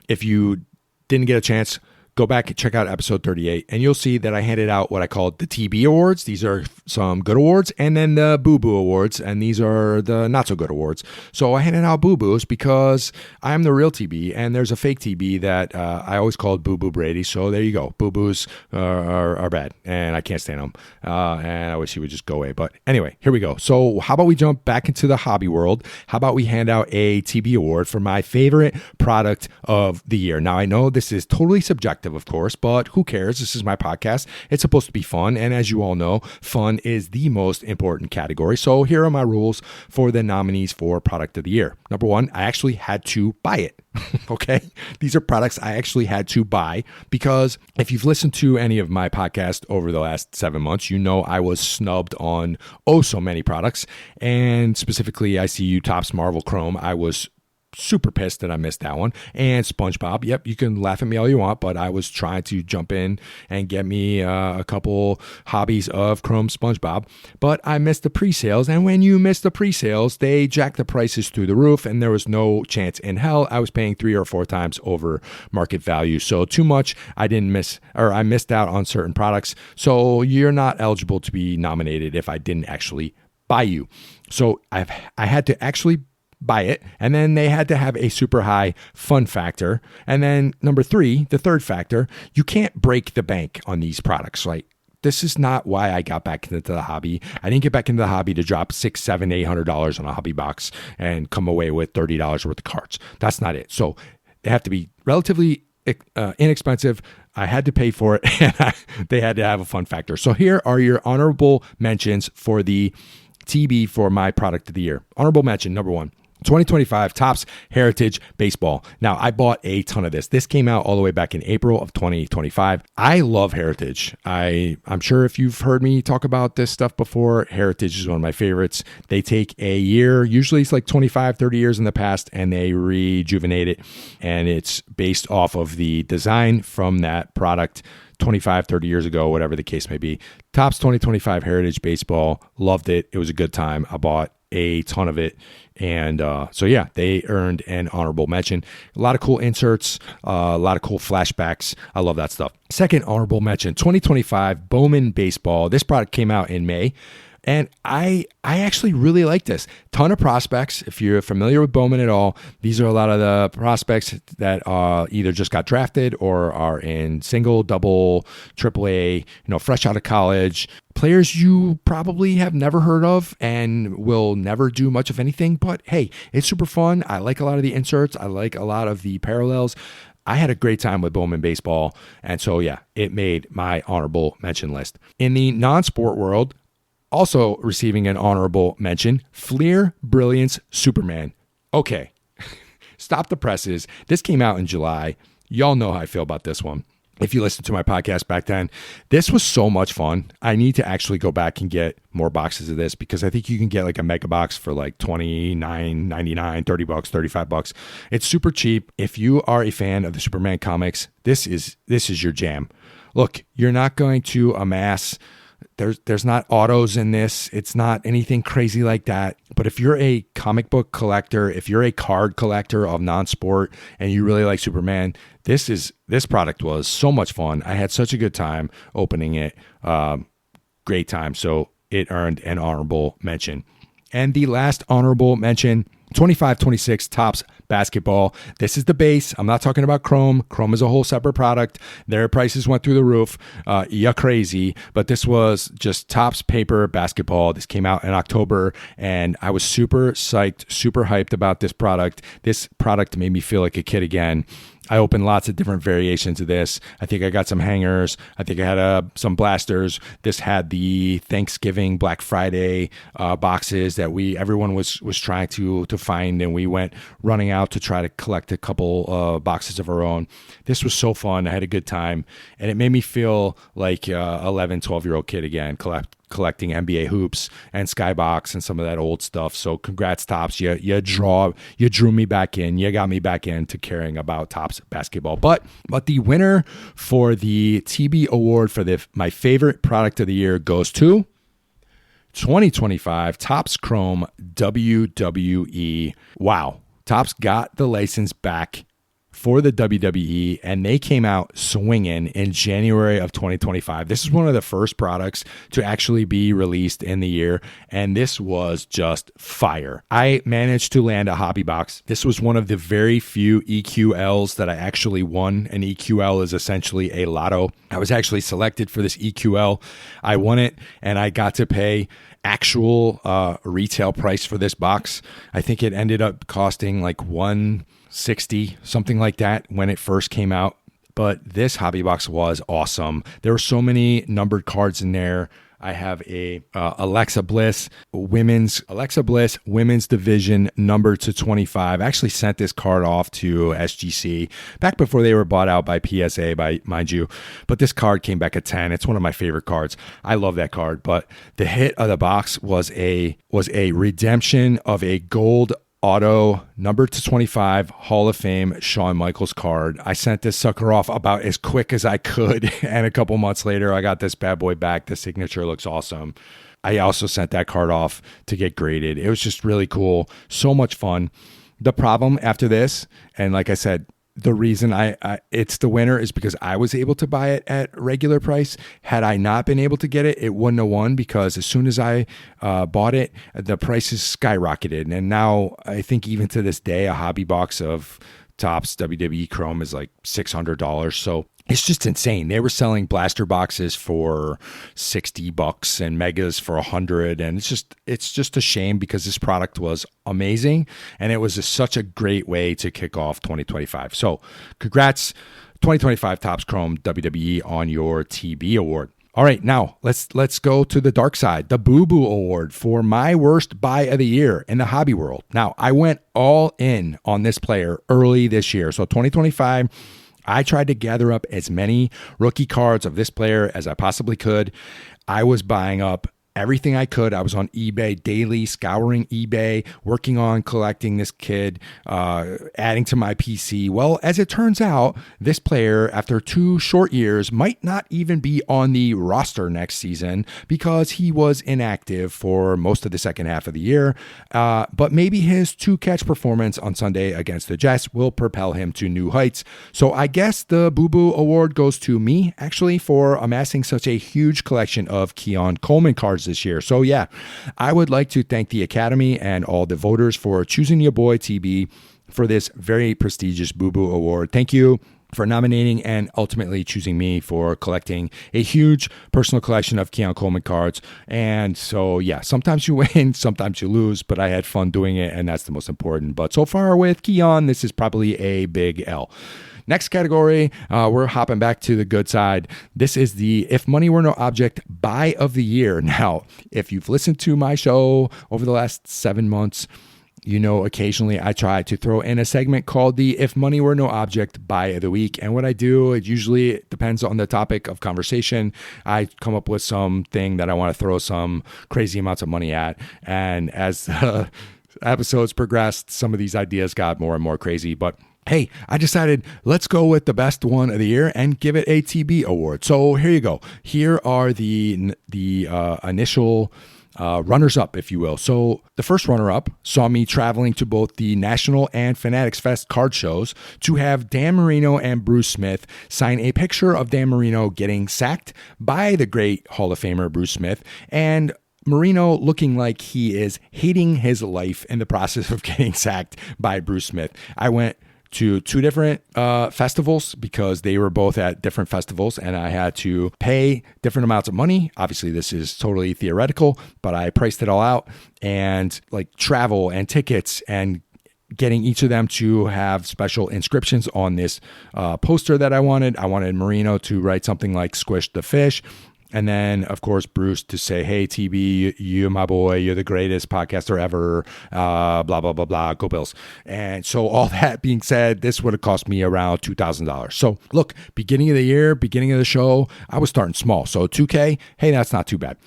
if you didn't get a chance, go back and check out episode 38, and you'll see that I handed out what I called the TB awards. These are some good awards, and then the boo-boo awards, and these are the not-so-good awards. So I handed out boo-boos because I'm the real TB, and there's a fake TB that I always called Boo-Boo Brady. So there you go. Boo-boos are bad, and I can't stand them, and I wish he would just go away. But anyway, here we go. So how about we jump back into the hobby world? How about we hand out a TB award for my favorite product of the year? Now, I know this is totally subjective, of course, but who cares? This is my podcast. It's supposed to be fun. And as you all know, fun is the most important category. So here are my rules for the nominees for product of the year. Number one, I actually had to buy it. Okay. These are products I actually had to buy, because if you've listened to any of my podcast over the last 7 months, you know I was snubbed on so many products. And specifically, ICU Topps Marvel Chrome. I was super pissed that I missed that one. And SpongeBob. Yep, you can laugh at me all you want, but I was trying to jump in and get me a couple hobbies of Chrome SpongeBob, but I missed the pre-sales. And when you miss the pre-sales, they jack the prices through the roof, and there was no chance in hell I was paying 3 or 4 times over market value. So too much. I missed out on certain products. So you're not eligible to be nominated if I didn't actually buy you. So I had to actually buy it, and then they had to have a super high fun factor. And then number 3, the third factor, you can't break the bank on these products. Like, this is not why I got back into the hobby. I didn't get back into the hobby to drop $600, $700, $800 on a hobby box and come away with $30 worth of cards. That's not it. So they have to be relatively inexpensive. I had to pay for it, and they had to have a fun factor. So here are your honorable mentions for the TB for my product of the year. Honorable mention, number 1. 2025 Topps Heritage Baseball. Now, I bought a ton of this. This came out all the way back in April of 2025. I love Heritage. I'm sure if you've heard me talk about this stuff before, Heritage is one of my favorites. They take a year, usually it's like 25, 30 years in the past, and they rejuvenate it. And it's based off of the design from that product 25, 30 years ago, whatever the case may be. Topps 2025 Heritage Baseball. Loved it. It was a good time. I bought a ton of it. And so, yeah, they earned an honorable mention. A lot of cool inserts, a lot of cool flashbacks. I love that stuff. Second honorable mention, 2025 Bowman Baseball. This product came out in May. And I actually really like this. Ton of prospects. If you're familiar with Bowman at all, these are a lot of the prospects that either just got drafted or are in single, double, triple A, fresh out of college. Players you probably have never heard of and will never do much of anything. But hey, it's super fun. I like a lot of the inserts. I like a lot of the parallels. I had a great time with Bowman Baseball. And so, yeah, it made my honorable mention list. In the non-sport world, also receiving an honorable mention, Fleer Brilliance Superman. Okay, stop the presses. This came out in July. Y'all know how I feel about this one. If you listened to my podcast back then, this was so much fun. I need to actually go back and get more boxes of this because I think you can get like a mega box for like $29.99, $30, $35. It's super cheap. If you are a fan of the Superman comics, this is your jam. Look, you're not going to amass. There's not autos in this. It's not anything crazy like that. But if you're a comic book collector, if you're a card collector of non-sport and you really like Superman, this product was so much fun. I had such a good time opening it. Great time. So it earned an honorable mention. And the last honorable mention, 25-26 Topps Basketball. This is the base. I'm not talking about Chrome. Chrome is a whole separate product. Their prices went through the roof. Yeah, crazy. But this was just Topps paper basketball. This came out in October, and I was super psyched, super hyped about this product. This product made me feel like a kid again. I opened lots of different variations of this. I think I got some hangers. I think I had some blasters. This had the Thanksgiving, Black Friday boxes that everyone was trying to find, and we went running out to try to collect a couple boxes of our own. This was so fun. I had a good time, and it made me feel like 11, 12-year-old kid again, collecting NBA hoops and Skybox and some of that old stuff. So congrats, Topps. You drew me back in. You got me back into caring about Topps basketball. But the winner for the TB award for my favorite product of the year goes to 2025 Topps Chrome WWE. Wow. Topps got the license back for the WWE, and they came out swinging in January of 2025. This is one of the first products to actually be released in the year, and this was just fire. I managed to land a hobby box. This was one of the very few EQLs that I actually won. An EQL is essentially a lotto. I was actually selected for this EQL. I won it, and I got to pay actual retail price for this box. I think it ended up costing like $160, something like that when it first came out. But this hobby box was awesome. There were so many numbered cards in there. I have a Alexa Bliss women's division numbered to 25. I actually sent this card off to SGC back before they were bought out by PSA, mind you. But this card came back at 10. It's one of my favorite cards. I love that card. But the hit of the box was a redemption of a gold auto number to 25 Hall of Fame Shawn Michaels card. I sent this sucker off about as quick as I could, and a couple months later I got this bad boy back. The signature looks awesome. I also sent that card off to get graded. It was just really cool. So much fun. The problem after this, and like I said, the reason it's the winner is because I was able to buy it at regular price. Had I not been able to get it, it wouldn't have won, because as soon as I bought it, the prices skyrocketed. And now I think even to this day, a hobby box of Topps WWE Chrome is like $600. So it's just insane. They were selling blaster boxes for $60 and megas for $100, and it's just a shame, because this product was amazing, and it was such a great way to kick off 2025. So congrats, 2025 Topps Chrome WWE, on your TB award. All right, now let's go to the dark side. The Boo Boo Award for my worst buy of the year in the hobby world. Now, I went all in on this player early this year. So 2025, I tried to gather up as many rookie cards of this player as I possibly could. I was buying up everything I could. I was on eBay daily, scouring eBay, working on collecting this kid, adding to my PC. Well, as it turns out, this player, after 2 short years, might not even be on the roster next season because he was inactive for most of the second half of the year. But maybe his 2-catch performance on Sunday against the Jets will propel him to new heights. So I guess the Boo Boo Award goes to me, actually, for amassing such a huge collection of Keon Coleman cards this year. So yeah, I would like to thank the Academy and all the voters for choosing your boy TB for this very prestigious Boo Boo Award. Thank you for nominating and ultimately choosing me for collecting a huge personal collection of Keon Coleman cards. And so yeah, sometimes you win, sometimes you lose, but I had fun doing it, and that's the most important. But so far with Keon, this is probably a big L. Next category, we're hopping back to the good side. This is the If Money Were No Object Buy of the Year. Now, if you've listened to my show over the last 7 months, you know occasionally I try to throw in a segment called the If Money Were No Object Buy of the Week. And what I do, it usually depends on the topic of conversation. I come up with something that I want to throw some crazy amounts of money at. And as episodes progressed, some of these ideas got more and more crazy. But hey, I decided let's go with the best one of the year and give it a TB award. So here you go. Here are the initial runners-up, if you will. So the first runner-up saw me traveling to both the National and Fanatics Fest card shows to have Dan Marino and Bruce Smith sign a picture of Dan Marino getting sacked by the great Hall of Famer Bruce Smith, and Marino looking like he is hating his life in the process of getting sacked by Bruce Smith. I went to 2 different festivals because they were both at different festivals, and I had to pay different amounts of money. Obviously, this is totally theoretical, but I priced it all out, and like travel and tickets and getting each of them to have special inscriptions on this poster that I wanted. I wanted Marino to write something like "Squish the Fish." And then, of course, Bruce to say, hey, TB, you my boy, you're the greatest podcaster ever, blah, blah, blah, blah, go Bills. And so all that being said, this would have cost me around $2,000. So look, beginning of the year, beginning of the show, I was starting small. So $2,000, hey, that's not too bad.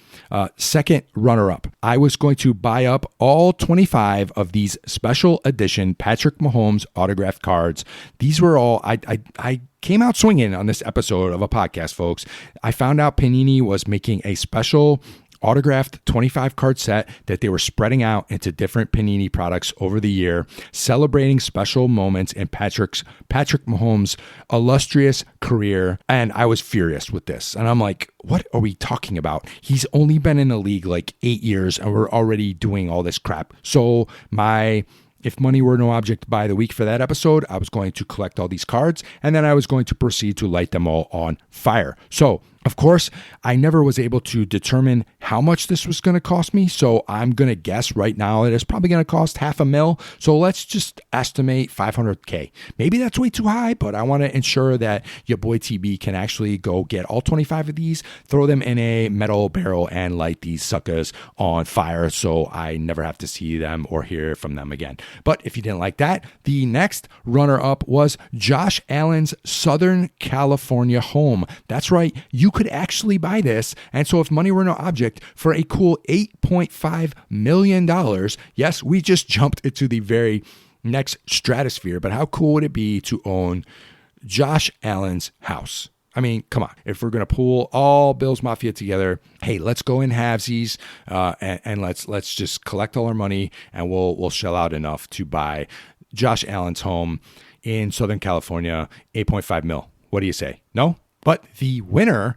Second runner-up, I was going to buy up all 25 of these special edition Patrick Mahomes autographed cards. These were all, I came out swinging on this episode of a podcast, folks. I found out Panini was making a special autographed 25 card set that they were spreading out into different Panini products over the year, celebrating special moments in Patrick Mahomes' illustrious career. And I was furious with this. And I'm like, what are we talking about? He's only been in the league like 8 years and we're already doing all this crap. So If Money Were No Object Buy the Week for that episode, I was going to collect all these cards, and then I was going to proceed to light them all on fire. So, of course, I never was able to determine how much this was going to cost me, so I'm going to guess right now it is probably going to cost $500,000. So let's just estimate $500K. Maybe that's way too high, but I want to ensure that your boy TB can actually go get all 25 of these, throw them in a metal barrel, and light these suckers on fire so I never have to see them or hear from them again. But if you didn't like that, the next runner-up was Josh Allen's Southern California home. That's right, you could actually buy this. And so if money were no object, for a cool $8.5 million, yes, we just jumped into the very next stratosphere, but how cool would it be to own Josh Allen's house? I mean, come on. If we're going to pull all Bills Mafia together, hey, let's go in halvesies and let's just collect all our money, and we'll shell out enough to buy Josh Allen's home in Southern California, 8.5 mil. What do you say? No? But the winner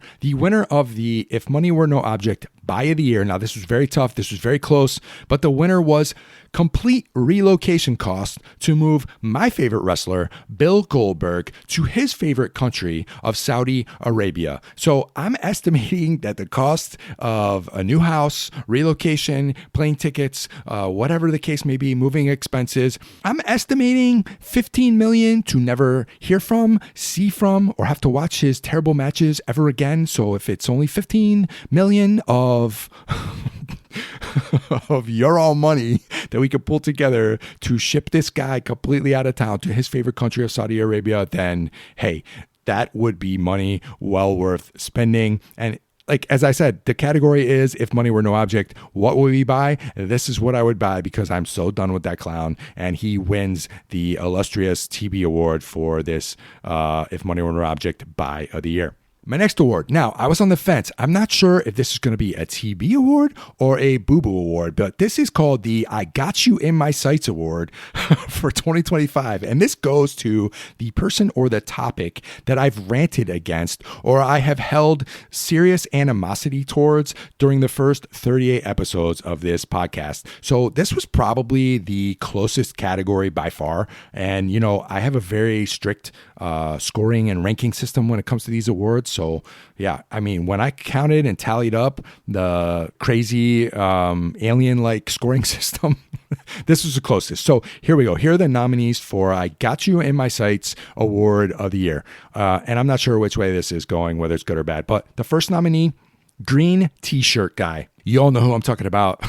of the If Money Were No Object Buy of the year. Now, this was very tough. This was very close, but the winner was complete relocation cost to move my favorite wrestler, Bill Goldberg, to his favorite country of Saudi Arabia. So I'm estimating that the cost of a new house, relocation, plane tickets, whatever the case may be, moving expenses, I'm estimating $15 million to never hear from, see from, or have to watch his terrible matches ever again. So if it's only $15 million of of your all money that we could pull together to ship this guy completely out of town to his favorite country of Saudi Arabia, then hey, that would be money well worth spending. And like, as I said, the category is if money were no object, what would we buy? This is what I would buy because I'm so done with that clown. And he wins the illustrious TB award for this if money were no object buy of the year. My next award. Now, I was on the fence. I'm not sure if this is going to be a TB award or a Boo Boo award, but this is called the I Got You in My Sights award for 2025. And this goes to the person or the topic that I've ranted against or I have held serious animosity towards during the first 38 episodes of this podcast. So this was probably the closest category by far. And, you know, I have a very strict scoring and ranking system when it comes to these awards. So yeah, I mean, when I counted and tallied up the crazy alien-like scoring system, this was the closest. So here we go. Here are the nominees for I Got You in My Sights Award of the Year. And I'm not sure which way this is going, whether it's good or bad. But the first nominee, Green T-shirt guy. You all know who I'm talking about.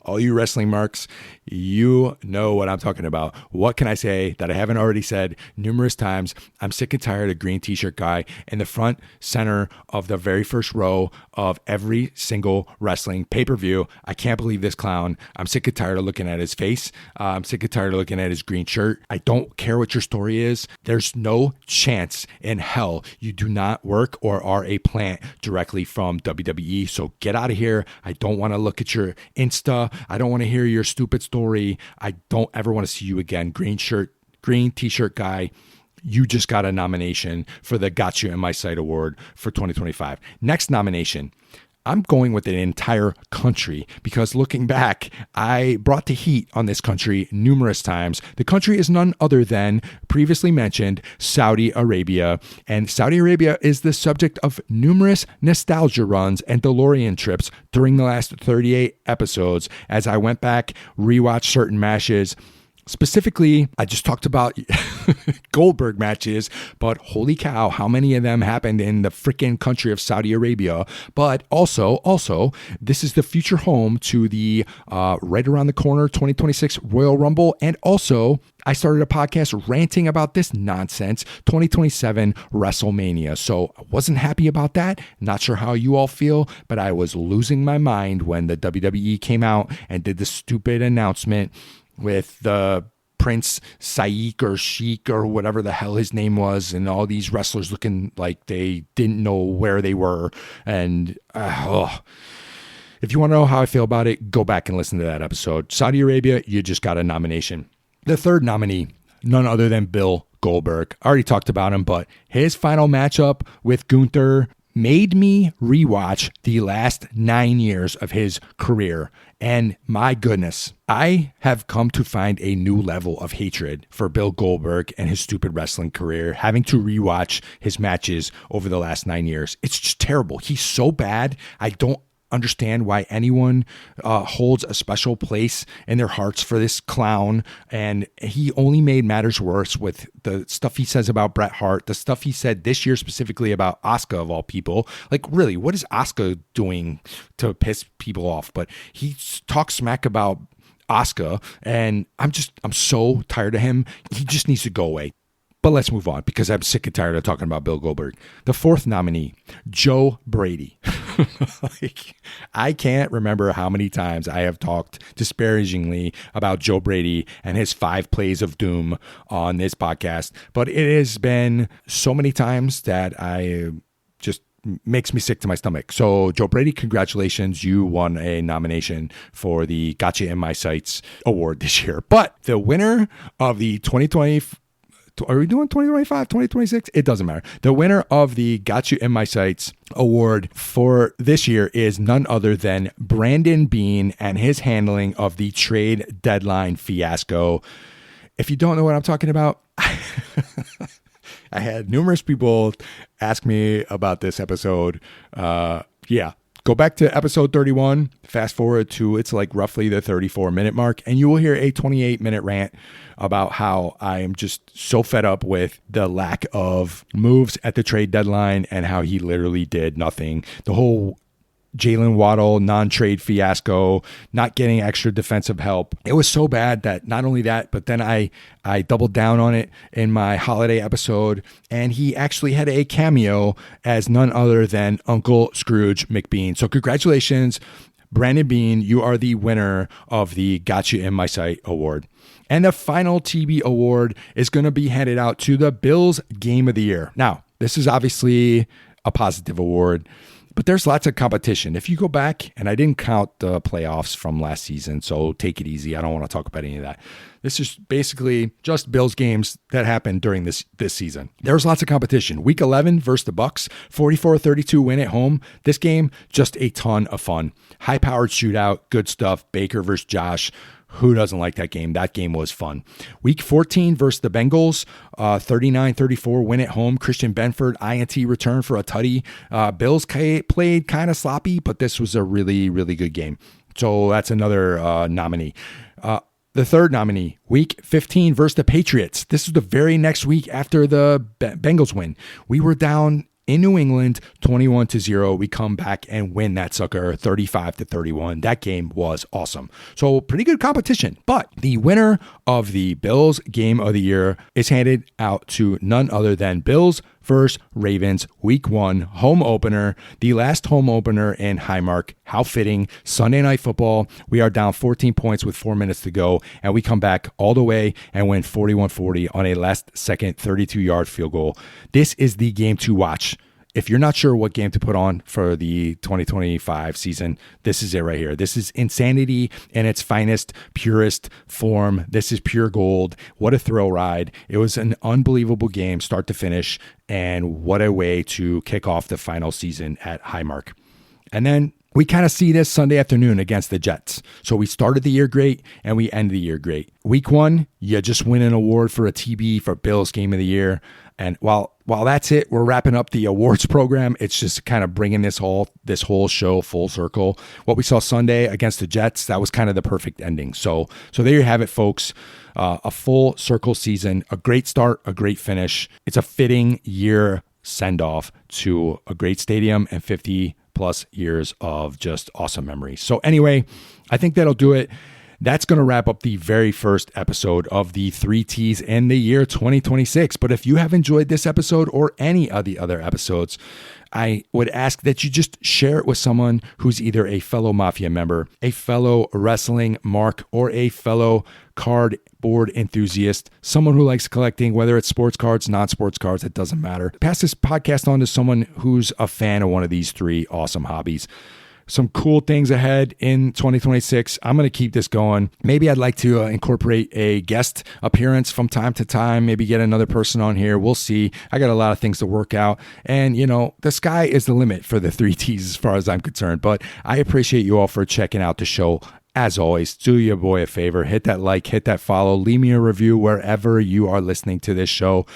All you wrestling marks, you know what I'm talking about. What can I say that I haven't already said numerous times? I'm sick and tired of green t-shirt guy in the front center of the very first row of every single wrestling pay-per-view. I can't believe this clown. I'm sick and tired of looking at his face. I'm sick and tired of looking at his green shirt. I don't care what your story is. There's no chance in hell you do not work or are a plant directly from WWE. So get out of here. I don't want to look at your Insta. I don't want to hear your stupid story. I don't ever want to see you again. Green t-shirt guy. You just got a nomination for the Got You in My Sight Award for 2025. Next nomination. I'm going with an entire country because looking back, I brought the heat on this country numerous times. The country is none other than previously mentioned Saudi Arabia. And Saudi Arabia is the subject of numerous nostalgia runs and DeLorean trips during the last 38 episodes as I went back, rewatched certain matches. Specifically, I just talked about Goldberg matches, but holy cow, how many of them happened in the freaking country of Saudi Arabia? But also, this is the future home to the right around the corner 2026 Royal Rumble. And also, I started a podcast ranting about this nonsense, 2027 WrestleMania. So I wasn't happy about that. Not sure how you all feel, but I was losing my mind when the WWE came out and did the stupid announcement with the Prince Saik or Sheik or whatever the hell his name was, and all these wrestlers looking like they didn't know where they were. And if you want to know how I feel about it, go back and listen to that episode. Saudi Arabia, you just got a nomination. The third nominee, none other than Bill Goldberg. I already talked about him, but his final matchup with Gunther made me rewatch the last 9 years of his career. And my goodness, I have come to find a new level of hatred for Bill Goldberg and his stupid wrestling career, having to rewatch his matches over the last 9 years. It's just terrible. He's so bad. I don't understand why anyone holds a special place in their hearts for this clown. And he only made matters worse with the stuff he says about Bret Hart, the stuff he said this year specifically about Asuka of all people. Like, really, what is Asuka doing to piss people off? But he talks smack about Asuka, and I'm so tired of him. He just needs to go away. But let's move on because I'm sick and tired of talking about Bill Goldberg. The fourth nominee, Joe Brady. I can't remember how many times I have talked disparagingly about Joe Brady and his 5 plays of doom on this podcast, but it has been so many times that I just makes me sick to my stomach. So Joe Brady, congratulations. You won a nomination for the Gotcha in My Sights award this year. But the winner of the 2020 Are we doing 2025, 2026? It doesn't matter. The winner of the Got You in My Sights award for this year is none other than Brandon Bean and his handling of the trade deadline fiasco. If you don't know what I'm talking about, I had numerous people ask me about this episode. Go back to episode 31, fast forward to it's like roughly the 34-minute mark, and you will hear a 28-minute rant about how I am just so fed up with the lack of moves at the trade deadline and how he literally did nothing. The whole Jalen Waddle non-trade fiasco, not getting extra defensive help. It was so bad that not only that, but then I doubled down on it in my holiday episode, and he actually had a cameo as none other than Uncle Scrooge McBean. So congratulations, Brandon Bean. You are the winner of the Got You in My Sight award. And the final TB award is going to be handed out to the Bills Game of the Year. Now, this is obviously a positive award, but there's lots of competition. If you go back, and I didn't count the playoffs from last season, so take it easy. I don't want to talk about any of that. This is basically just Bills games that happened during this season. There's lots of competition. Week 11 versus the Bucks, 44-32 win at home. This game, just a ton of fun. High-powered shootout, good stuff. Baker versus Josh. Who doesn't like that game? That game was fun. Week 14 versus the Bengals, 39-34 win at home. Christian Benford, INT return for a tutty. Bills played kind of sloppy, but this was a really, really good game. So that's another nominee. The third nominee, week 15 versus the Patriots. This was the very next week after the Bengals win. We were down in New England, 21-0. We come back and win that sucker 35-31. That game was awesome. So pretty good competition. But the winner of the Bills Game of the Year is handed out to none other than Bills versus Ravens Week 1 home opener. The last home opener in Highmark. How fitting. Sunday Night Football. We are down 14 points with 4 minutes to go, and we come back all the way and win 41-40 on a last-second 32-yard field goal. This is the game to watch. If you're not sure what game to put on for the 2025 season, this is it right here. This is insanity in its finest, purest form. This is pure gold. What a thrill ride. It was an unbelievable game, start to finish, and what a way to kick off the final season at Highmark. And then we kind of see this Sunday afternoon against the Jets. So we started the year great and we end the year great. Week 1, you just win an award for a TB for Bills Game of the Year. And while that's it, we're wrapping up the awards program. It's just kind of bringing this whole show full circle. What we saw Sunday against the Jets, that was kind of the perfect ending. So there you have it, folks. A full circle season, a great start, a great finish. It's a fitting year send-off to a great stadium and 50+ years of just awesome memories. So anyway, I think that'll do it. That's going to wrap up the very first episode of the 3 T's in the year 2026. But if you have enjoyed this episode or any of the other episodes, I would ask that you just share it with someone who's either a fellow Mafia member, a fellow wrestling mark, or a fellow cardboard enthusiast, someone who likes collecting, whether it's sports cards, non-sports cards, it doesn't matter. Pass this podcast on to someone who's a fan of one of these 3 awesome hobbies. Some cool things ahead in 2026. I'm going to keep this going. Maybe I'd like to incorporate a guest appearance from time to time. Maybe get another person on here. We'll see. I got a lot of things to work out. And, the sky is the limit for the 3 T's as far as I'm concerned. But I appreciate you all for checking out the show. As always, do your boy a favor. Hit that like, hit that follow. Leave me a review wherever you are listening to this show.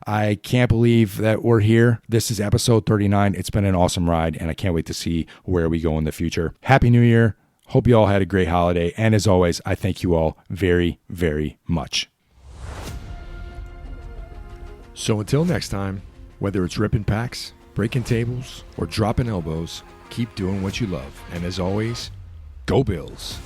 I can't believe that we're here. This is episode 39. It's been an awesome ride, and I can't wait to see where we go in the future. Happy New Year. Hope you all had a great holiday. And as always, I thank you all very, very much. So until next time, whether it's ripping packs, breaking tables, or dropping elbows, keep doing what you love. And as always, go Bills.